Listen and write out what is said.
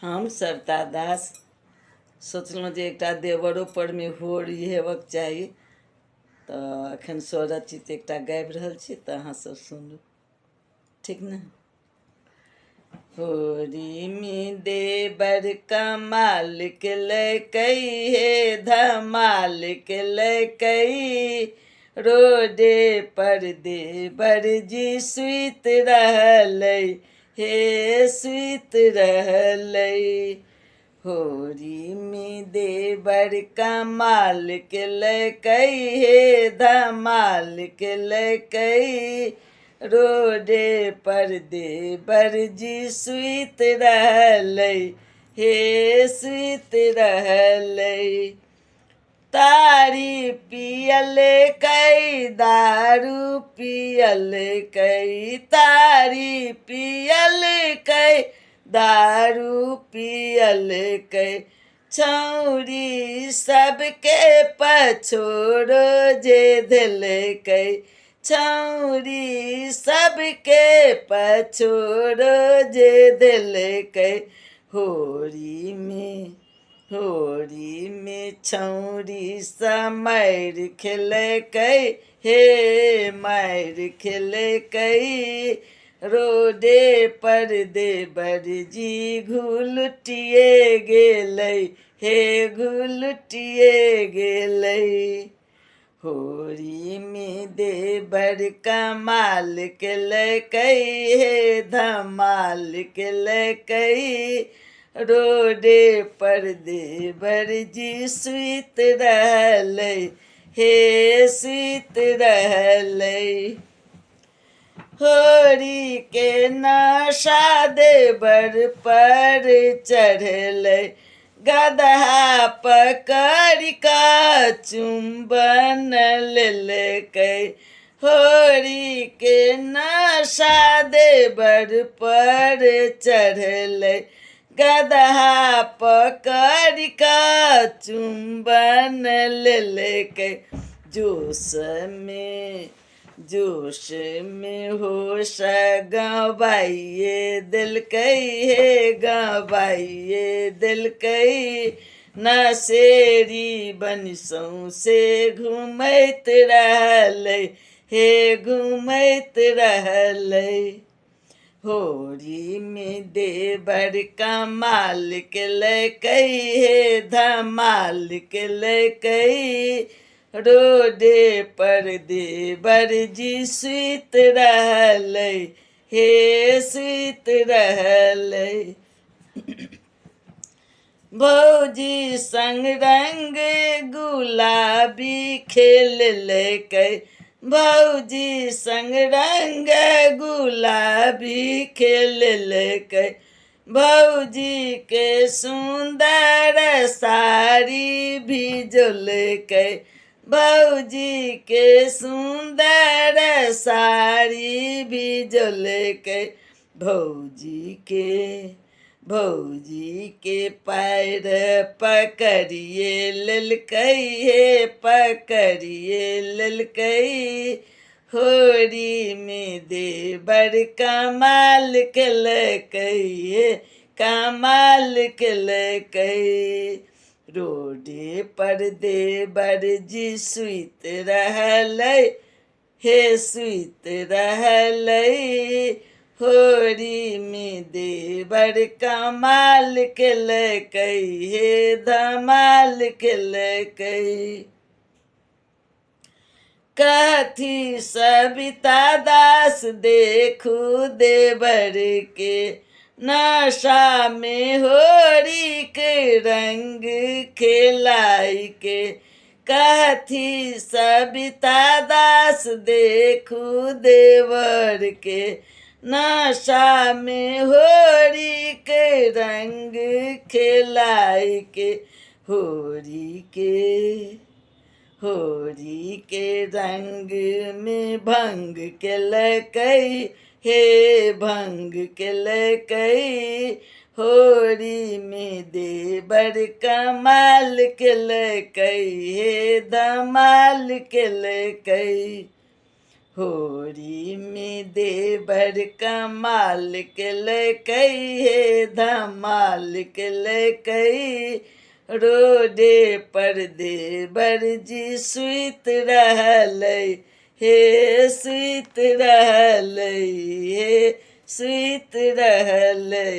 हम सविता दास सोचलहुँ जे एकटा देवरो पर में होरी हेबाक चाही, तो एखन स्वरचित एकटा गाबि रहल छी, तो अहाँ सब सुनू, ठीक ने। होरी में देवर कमाल के लकई हे धमाल के लकई, रोडे पर देवर जी सुत रहलै हे सुत रहलै। होरी में देवर कमाल के लकई हे धमाल के लकई, रोडे पर देवर जी सुत रहलै हे सुत रहलै। तारी पियल कई दारू पियल कई, तारी पियल कई दारू पियल कई, छौरी सबके पछोड़ो जे देलकै, छौरी सबके पछोड़ो जे देलकै। होरी में छौरी सा मारि खेलकै हे मारि खेलकै, रोडे पर देवर जी घुलटिए गेलै हे घुलटिए गेलै। होरी में देवर कमाल के लकई हे धमाल के लकई, रोडे पर देवर जी सुत रहलै हे सुत रहलै। होरी के नशा देवर पर चढ़लै, गदहा पकड़ का चुंबन लेलकै। होरी के नशा देवर पर चढ़लै, गदहा पकड़ का चुंबन लेलकै। जोश में होश गंवाइए देलकै हे गंवाइए देलकै, नशेरी बन सौंसे घुमैत रहलै हे घुमैत रहलै। होरी में देवर कमाल के लकई हे धमाल के लकई, रोडे पर देवर जी सुत रहलै हे सुत रहलै। भौजी संग रंग गुलाबी खेललकै, भौजी संग रंग गुलाबी खेललकै, भौजी के सुंदर साड़ी भिजोलकै, भौजी के सुंदर साड़ी भिजोलकै। भौजी के पैर पकड़िए लेलकै हे पकड़िए लेलकै, होरी में देवर कमाल केलकै हे कमाल केलकै। रोडे पर देवर जी सुत रहलै हे सुत रहलै, होरी में देवर कमाल केलकै हे धमाल केलकै। कथी सविता दास देखू देवर के नशा में होरी के रंग खेलाई के, कथी सविता दास देखू देवर के नशा में होरी के रंग खेलाई के। होरी के रंग में भंग केलकै हे भंग केलकै, होरी में देवर कमाल केलकै हे धमाल केलकै। होरी में देवर कमाल के लकई हे धमाल के लकई रोडे पर देवर जी सुइत रहलै हे सुइत रहलै हे सुइत रहलै।